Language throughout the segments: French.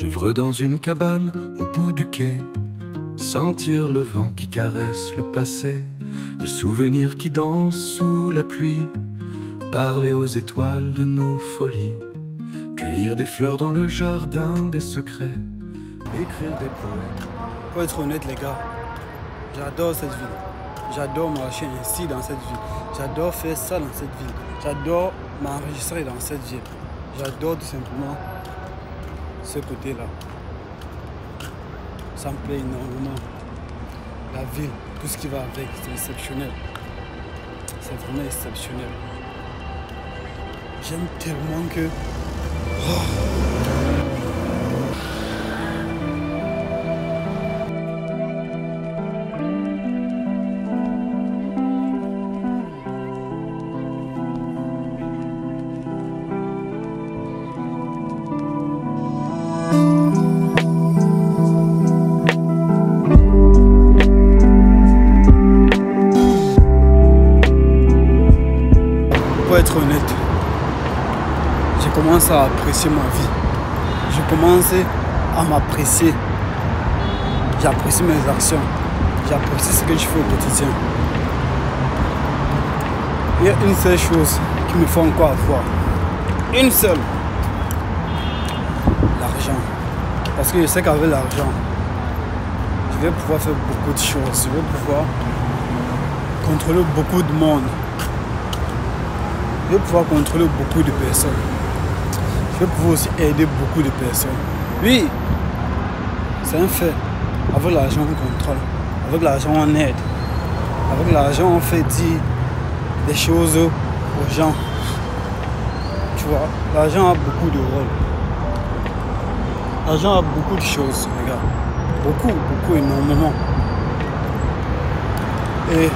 J'œuvre dans une cabane au bout du quai, sentir le vent qui caresse le passé, le souvenir qui danse sous la pluie, parler aux étoiles de nos folies, cueillir des fleurs dans le jardin des secrets, écrire des poèmes. Pour être honnête les gars, j'adore cette ville. J'adore marcher ainsi dans cette ville. J'adore faire ça dans cette ville. J'adore m'enregistrer dans cette ville. J'adore tout simplement ce côté-là. Ça me plaît énormément. La ville, tout ce qui va avec, c'est exceptionnel. C'est vraiment exceptionnel. J'aime tellement que... Pour être honnête, j'ai commencé à apprécier ma vie. J'ai commencé à m'apprécier. J'apprécie mes actions. J'apprécie ce que je fais au quotidien. Il y a une seule chose qui me fait encore avoir. Une seule. L'argent. Parce que je sais qu'avec l'argent, je vais pouvoir faire beaucoup de choses. Je vais pouvoir contrôler beaucoup de monde. Je vais pouvoir contrôler beaucoup de personnes. Je vais pouvoir aussi aider beaucoup de personnes. Oui, c'est un fait. Avec l'argent, on contrôle. Avec l'argent, on aide. Avec l'argent, on fait dire des choses aux gens. Tu vois, l'argent a beaucoup de rôles. L'argent a beaucoup de choses, les gars. Beaucoup, énormément. Et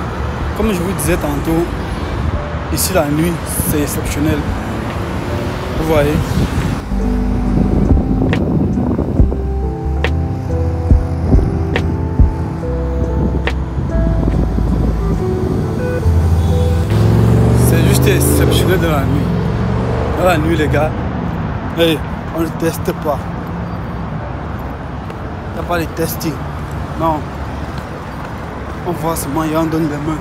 comme je vous disais tantôt, ici la nuit, c'est exceptionnel. Vous voyez. C'est juste exceptionnel dans la nuit. Dans la nuit, les gars, hey, on ne teste pas. Il n'y a pas de testing. Non. On voit seulement et on donne des mains.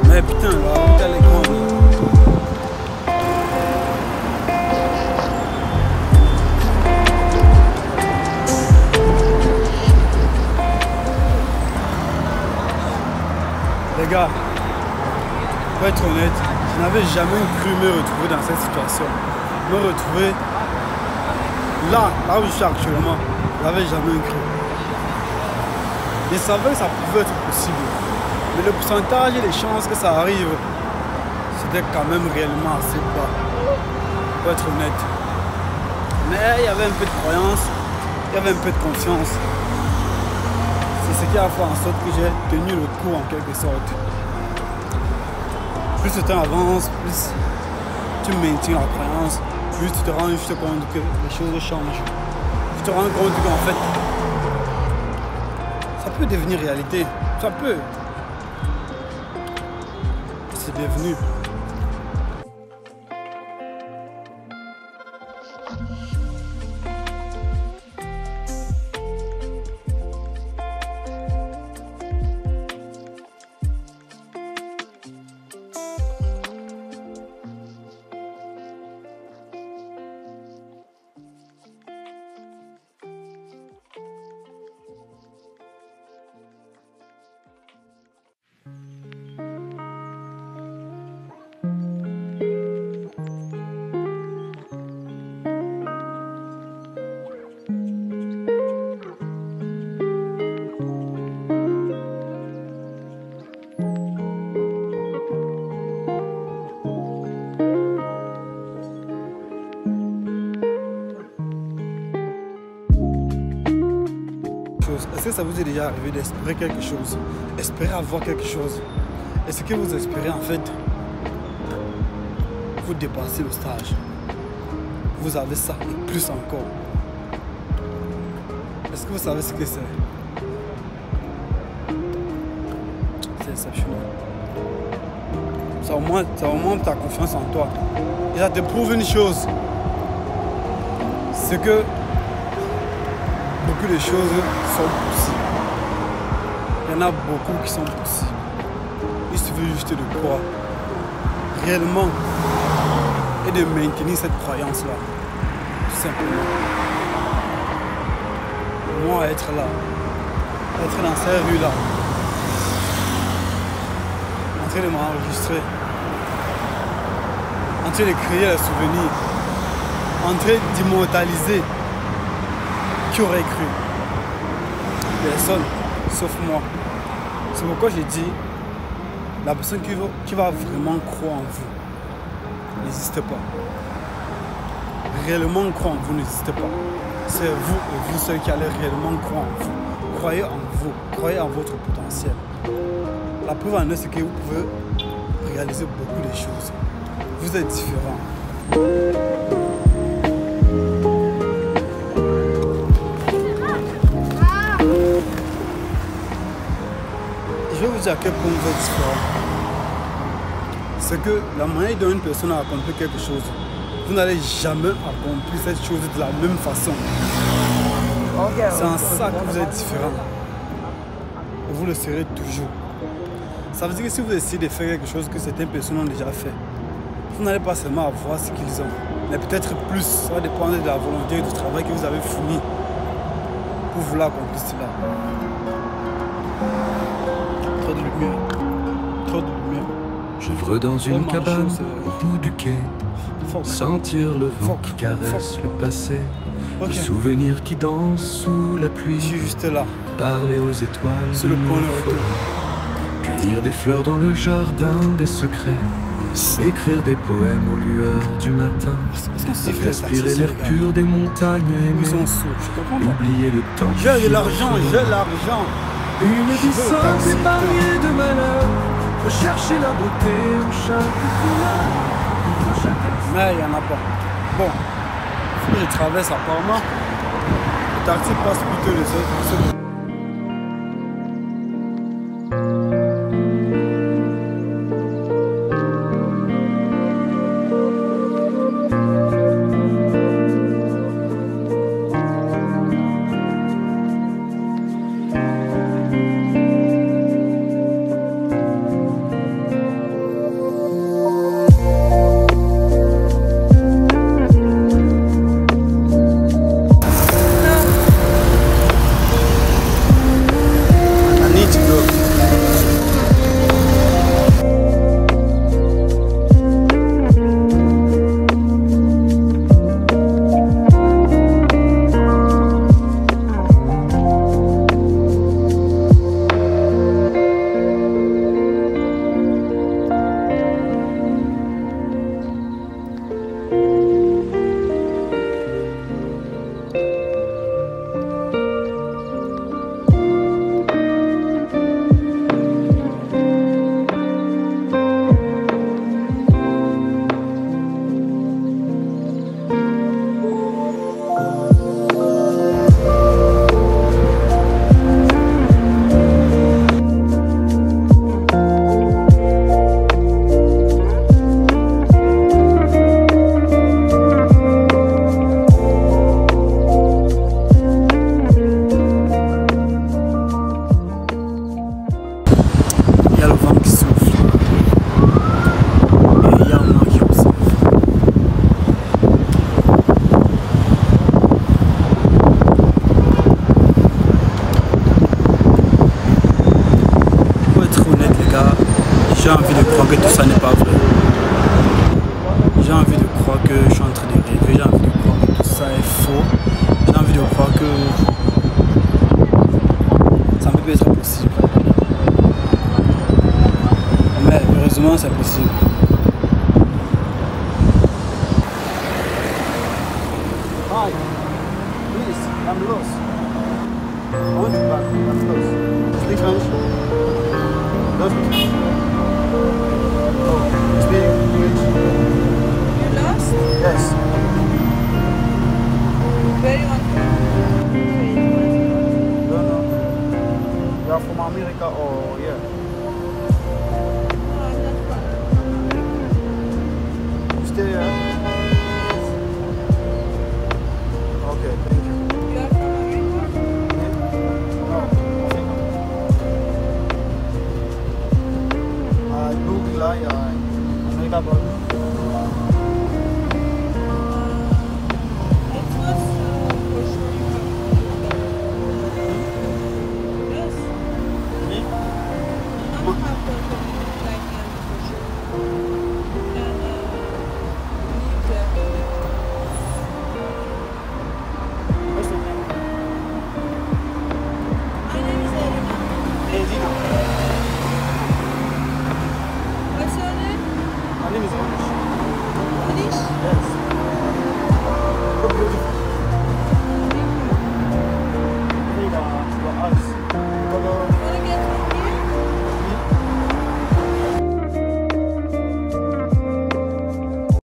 Mais putain, la route elle est grande. Les gars, pour être honnête, je n'avais jamais cru me retrouver dans cette situation. Me retrouver là où je suis actuellement, je n'avais jamais cru. Je savais que ça pouvait être possible. Mais le pourcentage et les chances que ça arrive, c'était quand même réellement assez bas, pour être honnête. Mais il y avait un peu de croyance, il y avait un peu de confiance. C'est ce qui a fait en sorte que j'ai tenu le coup en quelque sorte. Plus le temps avance, plus tu maintiens la croyance, plus tu te rends juste compte que les choses changent. Tu te rends compte qu'en fait, ça peut devenir réalité. Ça peut. C'est bienvenu. chose. Est-ce que ça vous est déjà arrivé d'espérer quelque chose? Espérer avoir quelque chose. Et ce que vous espérez en fait, vous dépassez le stage. Vous avez ça et plus encore. Est-ce que vous savez ce que c'est? C'est exceptionnel. Ça augmente ta confiance en toi. Et ça te prouve une chose. C'est que beaucoup de choses sont possibles. Il y en a beaucoup qui sont possibles. Il suffit juste de croire réellement et de maintenir cette croyance-là. Tout simplement. Moi, être là, être dans ces rues-là, en train de m'enregistrer, en train de créer les souvenirs, en train d'immortaliser. Qui aurait cru? Personne, sauf moi. C'est pourquoi j'ai dit, la personne qui va vraiment croire en vous, n'hésitez pas. Réellement croire en vous, n'hésitez pas. C'est vous et vous seul qui allez réellement croire en vous. Croyez en vous, croyez en votre potentiel. La preuve en est, c'est que vous pouvez réaliser beaucoup de choses. Vous êtes différents. Je vais vous dire à quel point vous êtes différents. C'est que la manière dont une personne a accompli quelque chose, vous n'allez jamais accomplir cette chose de la même façon. C'est en ça que vous êtes différents. Et vous le serez toujours. Ça veut dire que si vous essayez de faire quelque chose que certaines personnes ont déjà fait, vous n'allez pas seulement avoir ce qu'ils ont, mais peut-être plus. Ça va dépendre de la volonté et du travail que vous avez fourni pour vouloir accomplir cela. Trop de lumière. Trop de lumière. J'œuvre dans une cabane au bout du quai. Sentir le vent qui caresse le passé. Okay. Le souvenir qui danse sous la pluie. Je suis juste là. Parler aux étoiles. C'est le point de retour. Cueillir des fleurs dans le jardin des secrets. Écrire des poèmes aux lueurs du matin. Respirer l'air pur des montagnes aimées. Oublier le temps. J'ai de l'argent, j'ai l'argent. Une vie sans épargnée de malheur. Rechercher la beauté en chaque couleur. Mais il n'y en a pas. Bon, je traverse apparemment. Le taxi passe plutôt les autres. J'ai envie de croire que tout ça n'est pas vrai. J'ai envie de croire que je suis en train de rêver. J'ai envie de croire que tout ça est faux. J'ai envie de croire que ça ne peut pas être possible. Mais heureusement, c'est possible. Hi, please, I'm lost. I went to back. That's close. Speak Spanish? Don't speak Spanish. Oh, you speak English? You lost? Yes. Where you want to go? No, no. You are from America or